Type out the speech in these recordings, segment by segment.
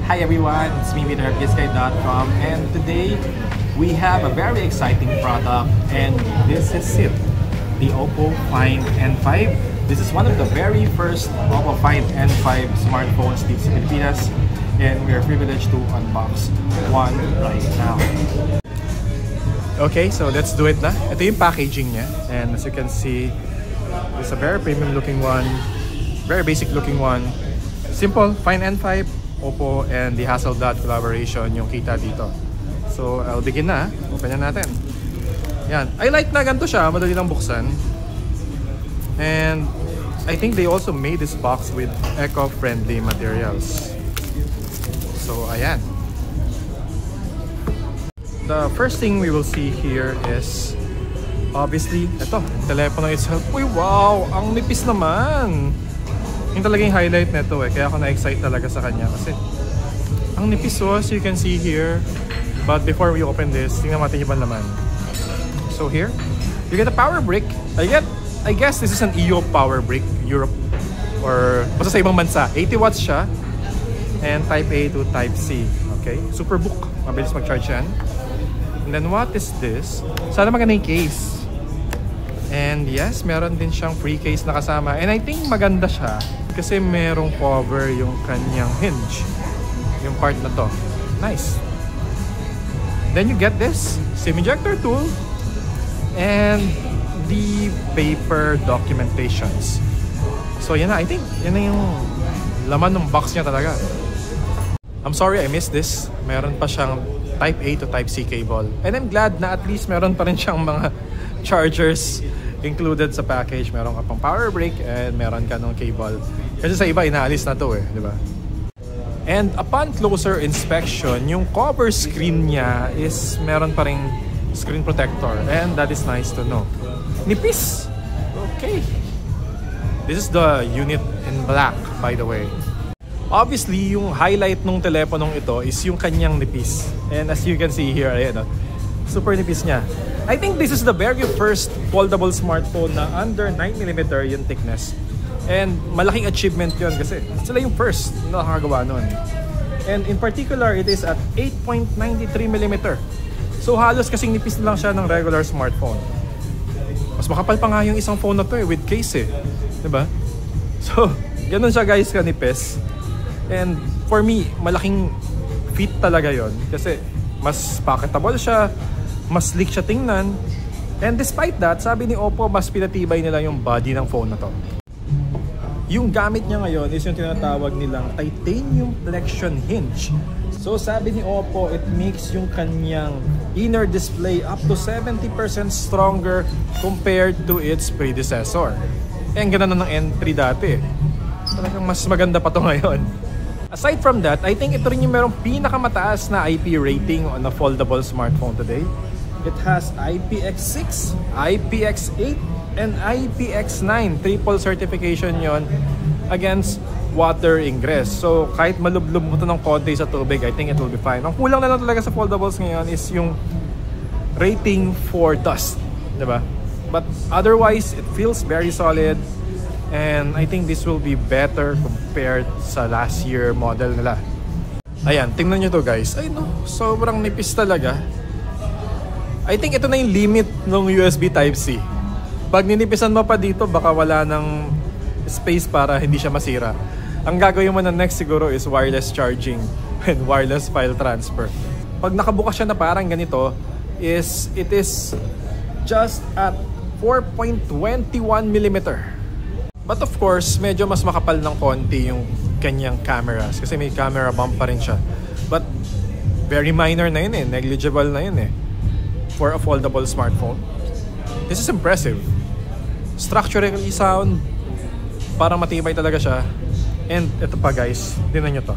Hi everyone, it's me with RPSky.com, and today we have a very exciting product, and this is it, the Oppo Find N5. This is one of the very first Oppo Find N5 smartphones dito sa Pilipinas, and we are privileged to unbox one right now. Okay, so let's do it na. Ito yung packaging niya, and as you can see, it's a very premium looking one, very basic looking one. Simple, Find N5, Oppo, and the Hasselblad collaboration yung kita dito. So, I'll begin na. Open na natin. Yan. I like na ganito siya. Madali lang buksan. And I think they also made this box with eco-friendly materials. So, ayan. The first thing we will see here is obviously, ito, telepono itself. Uy, wow! Ang nipis naman! Yung talagang highlight nito eh. Kaya ako na-excite talaga sa kanya kasi ang nipis as you can see here. But before we open this, tingnan natin yung laman. So here, you get a power brick. I guess this is an EU power brick, Europe or basta sa ibang bansa. 80 watts siya and Type A to Type C. Okay, Superbook. Mabilis mag-charge yan. And then what is this? Sana maganda yung case. And yes, meron din siyang free case na kasama. And I think maganda siya kasi merong cover yung kanyang hinge. Yung part na to. Nice. Then you get this SIM ejector tool and the paper documentations. So yan na, I think yan na yung laman ng box niya talaga. I'm sorry I missed this. Meron pa siyang Type A to Type C cable. And I'm glad na at least meron pa rin siyang mga chargers included sa package. Meron ka pang power brick and meron ka ng cable. Kasi sa iba, inaalis na to eh, di ba? And upon closer inspection, yung cover screen niya is meron pa ring screen protector. And that is nice to know. Nipis! Okay. This is the unit in black, by the way. Obviously, yung highlight ng teleponong ito is yung kanyang nipis. And as you can see here, ayan, super nipis niya. I think this is the very first foldable smartphone na under 9mm yung thickness. And malaking achievement yun kasi sila yung first na nakagawa nun. And in particular, it is at 8.93mm. So halos kasing nipis lang siya ng regular smartphone. Mas makapal pa nga yung isang phone na to eh, with case eh. Diba? So, ganun siya guys kanipis. And for me, malaking feat talaga yon kasi mas packetable siya, mas sleek siya tingnan. And despite that, sabi ni Oppo, mas pinatibay nila yung body ng phone na to. Yung gamit niya ngayon is yung tinatawag nilang titanium flexion hinge. So sabi ni Oppo, it makes yung kanyang inner display up to 70% stronger compared to its predecessor. Eh, ang ganda na ng N3 dati. Talagang mas maganda pa to ngayon. Aside from that, I think ito rin yung merong pinakamataas na IP rating on a foldable smartphone today. It has IPX6, IPX8, and IPX9. Triple certification yon against water ingress. So kahit malublob mo ito ng konti sa tubig, I think it will be fine. Ang kulang na lang talaga sa foldables ngayon is yung rating for dust, diba? But otherwise, it feels very solid. And I think this will be better compared sa last year model nila. Ayan, tingnan nyo to guys. Ay no, sobrang nipis talaga. I think ito na yung limit ng USB Type-C. Pag ninipisan mo pa dito, baka wala ng space para hindi siya masira. Ang gagawin mo na next siguro is wireless charging and wireless file transfer. Pag nakabukas siya na parang ganito, it is just at 4.21mm. But of course, medyo mas makapal ng konti yung kanyang cameras kasi may camera bump pa rin siya. But very minor na yun eh, negligible na yun eh for a foldable smartphone. This is impressive. Structurally sound, parang matibay talaga siya. And ito pa guys, tingnan nyo to.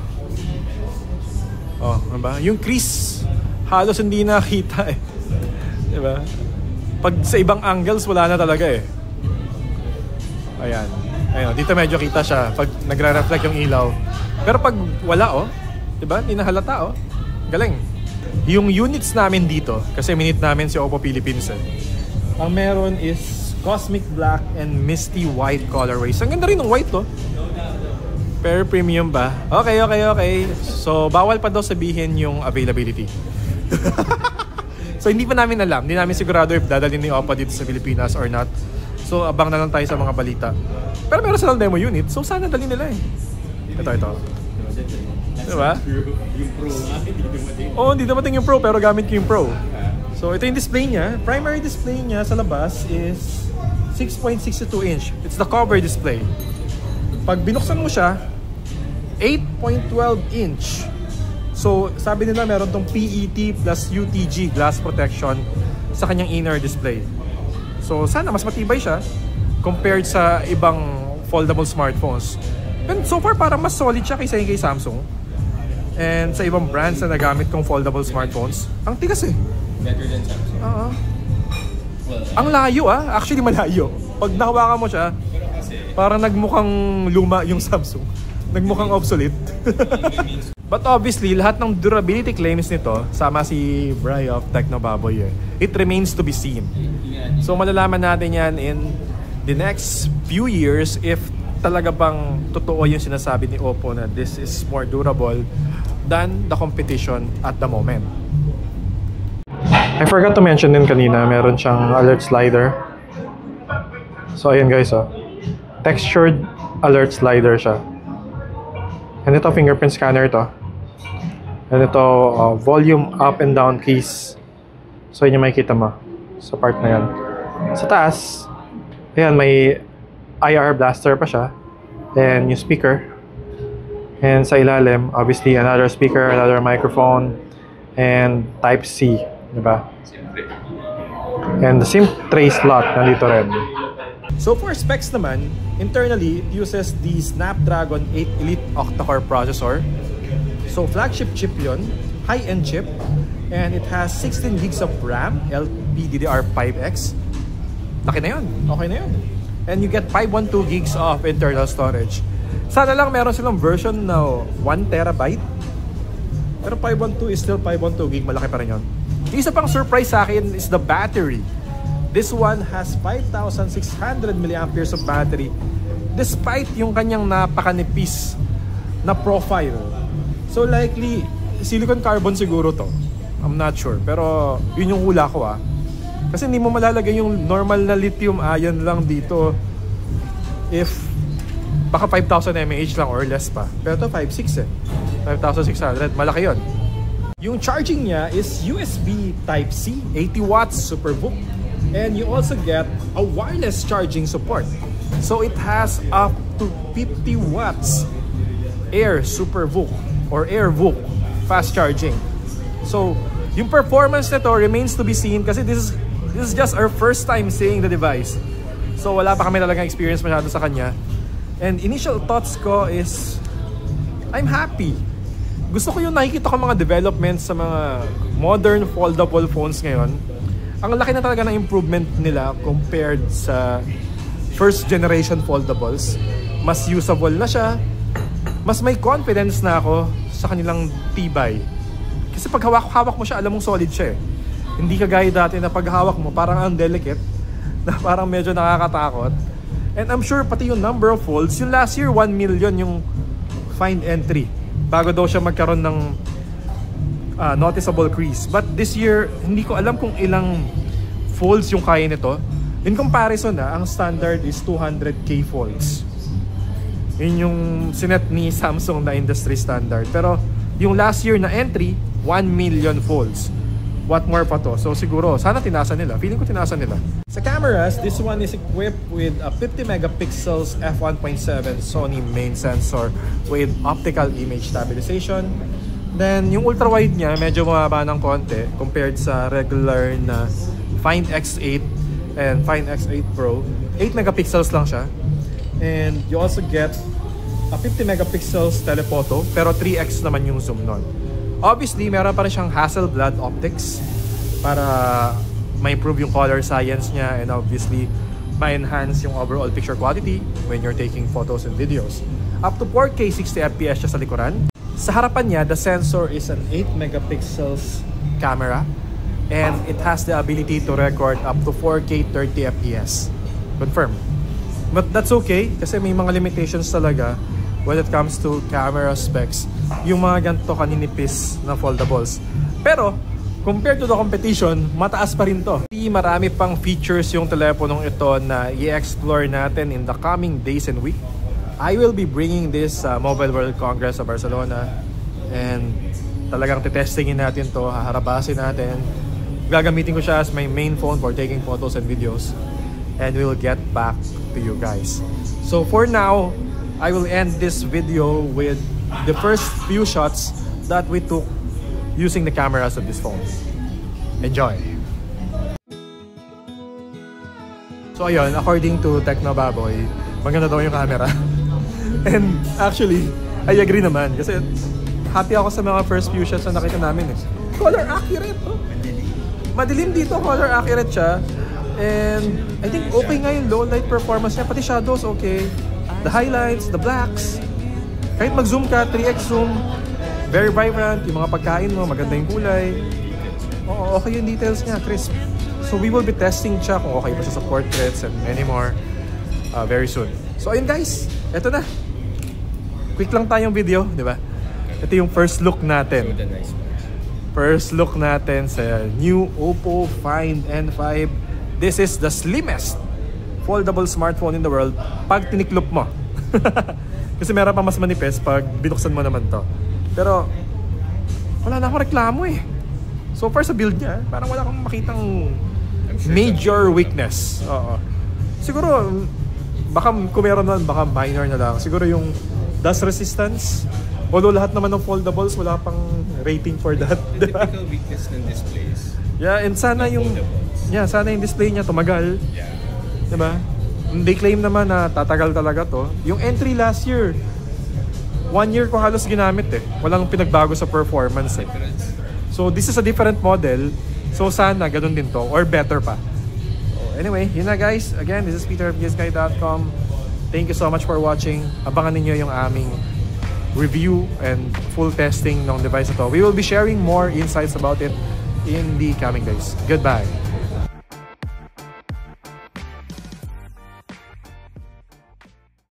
Oh, diba? Yung crease, halos hindi nakita eh. Diba? Pag sa ibang angles, wala na talaga eh. Ayan. Ayun, dito medyo kita siya pag nagre-reflect yung ilaw. Pero pag wala oh, 'di ba? Hindi na halata oh. Galing. Yung units namin dito, kasi minute namin si Oppo Philippines eh. Ang meron is Cosmic Black and Misty White colorways. Ang ganda rin ng white to. Pero premium ba? Okay, okay, okay. So, bawal pa daw sabihin yung availability. So, hindi pa namin alam. Hindi namin sigurado if dadalhin ni Oppo dito sa Pilipinas or not. So, abang na lang tayo sa mga balita. Pero meron silang demo unit. So, sana dalhin nila eh. Ito. Diba? Yung Pro nga, hindi dumating. Oo, hindi dumating yung Pro pero gamit ko yung Pro. So, ito yung display niya. Primary display niya sa labas is 6.62 inch. It's the cover display. Pag binuksan mo siya, 8.12 inch. So, sabi nila meron tong PET plus UTG glass protection sa kanyang inner display. So, sana mas matibay siya compared sa ibang foldable smartphones. And so far, parang mas solid siya kaysa yung kay Samsung. And sa ibang brands na nagamit kong foldable smartphones, ang tigas eh. Better than Samsung. Oo. Well, Ang layo ah. Actually, malayo. Pag nahawakan mo siya, pero kasi, parang nagmukhang luma yung Samsung. Nagmukhang obsolete. But obviously, lahat ng durability claims nito, sama si Bri of Technobaboy eh, it remains to be seen. So malalaman natin yan in the next few years if talaga bang totoo yung sinasabi ni Oppo na this is more durable than the competition at the moment. I forgot to mention din kanina, meron siyang alert slider. So ayan guys, oh. Textured alert slider siya. And ito, fingerprint scanner ito. And ito, volume up and down keys. So yun yung makikita mo sa part na yan. Sa taas, ayan, may IR blaster pa siya. And yung speaker. And sa ilalim, obviously, another speaker, another microphone, and Type-C. Diba? And the SIM tray slot nandito rin. So for specs naman, internally, it uses the Snapdragon 8 Elite octa-core processor. So flagship chip yun, high-end chip, and it has 16 gigs of RAM, LPDDR5X. Laki na yun, okay na yun. And you get 512 gigs of internal storage. Sana lang meron silang version na 1 terabyte. Pero 512 is still 512 gig, malaki pa rin yun. Yung isa pang surprise sa akin is the battery. This one has 5,600 milliamperes of battery despite yung kanyang napakanipis na profile. So likely, silicon carbon siguro to. I'm not sure. Pero yun yung hula ko ah. Kasi hindi mo malalagay yung normal na lithium ion lang dito if baka 5,000 mAh lang or less pa. Pero ito 5,600 eh. 5,600. Malaki yun. Yung charging niya is USB Type-C, 80 watts, super VOOC. And you also get a wireless charging support. So it has up to 50 watts Air Super VOOC or Air VOOC fast charging. So yung performance nito remains to be seen kasi this is just our first time seeing the device. So wala pa kami talagang experience masyado sa kanya. And initial thoughts ko is I'm happy. Gusto ko yung nakikita ko mga developments sa mga modern foldable phones ngayon. Ang laki na talaga ng improvement nila compared sa first generation foldables. Mas usable na siya. Mas may confidence na ako sa kanilang tibay. Kasi pag hawak mo siya, alam mong solid siya eh. Hindi kagaya dati na pag hawak mo, parang ang delicate. Na parang medyo nakakatakot. And I'm sure pati yung number of folds, yung last year 1 million yung find entry. Bago daw siya magkaroon ng noticeable crease. But this year, hindi ko alam kung ilang folds yung kaya nito. In comparison ang standard is 200k folds. Yun yung sinet ni Samsung na industry standard. Pero yung last year na entry, 1 million folds. What more pa to? So siguro, sana tinasa nila. Feeling ko tinasa nila. Sa cameras, this one is equipped with a 50 megapixels f1.7 Sony main sensor with optical image stabilization. Then, yung ultra-wide niya, medyo mababa ng konti compared sa regular na Find X8 and Find X8 Pro. 8 megapixels lang siya. And you also get a 50 megapixels telephoto, pero 3x naman yung zoom nun. Obviously, meron pa rin siyang Hasselblad optics para ma-improve yung color science niya and obviously ma-enhance yung overall picture quality when you're taking photos and videos. Up to 4K 60fps siya sa likuran. Sa harapan niya, the sensor is an 8 megapixels camera and it has the ability to record up to 4K 30fps. Confirm. But that's okay kasi may mga limitations talaga when it comes to camera specs yung mga ganito kaninipis na foldables. Pero compared to the competition, mataas pa rin to. Marami pang features yung teleponong ito na i-explore natin in the coming days and week. I will be bringing this Mobile World Congress sa Barcelona and talagang titestingin natin to, haharabasin natin. Gagamitin ko siya as my main phone for taking photos and videos, and we'll get back to you guys. So for now, I will end this video with the first few shots that we took using the cameras of this phone. Enjoy! So ayun, according to Technobaboy, maganda daw yung camera. And actually, I agree naman kasi happy ako sa mga first few shots na nakita namin eh. Color accurate, oh. Madilim dito, color accurate siya. And I think okay nga yung low light performance niya, pati shadows okay. The highlights, the blacks. Kahit mag-zoom ka, 3x zoom, very vibrant, yung mga pagkain mo, maganda yung kulay. Oo, okay yung details niya, crisp. So we will be testing siya kung okay ba siya sa portraits and many more very soon. So ayun guys, eto na. Quick lang tayong video, di ba? Ito yung first look natin. First look natin sa new Oppo Find N5. This is the slimmest foldable smartphone in the world pag tiniklop mo. Kasi meron pa mas manipis pag binuksan mo naman to. Pero wala na akong reklamo eh. So far sa build niya, parang wala akong makitang major weakness. Oo. Siguro, baka kung meron naman, baka minor na lang. Siguro yung dust resistance. Although lahat naman ng foldables, wala pang rating for that. The typical weakness ng displays. Yeah, and sana yung sana yung display niya tumagal. Yeah. Diba? They claim naman na tatagal talaga to. Yung entry last year, 1 year ko halos ginamit eh. Walang pinagbago sa performance eh. So this is a different model. So sana ganun din to or better pa. So, anyway, yun na guys. Again, this is Peter of GSky.com. Thank you so much for watching. Abangan niyo yung aming review and full testing ng device ito. We will be sharing more insights about it in the coming days. Goodbye!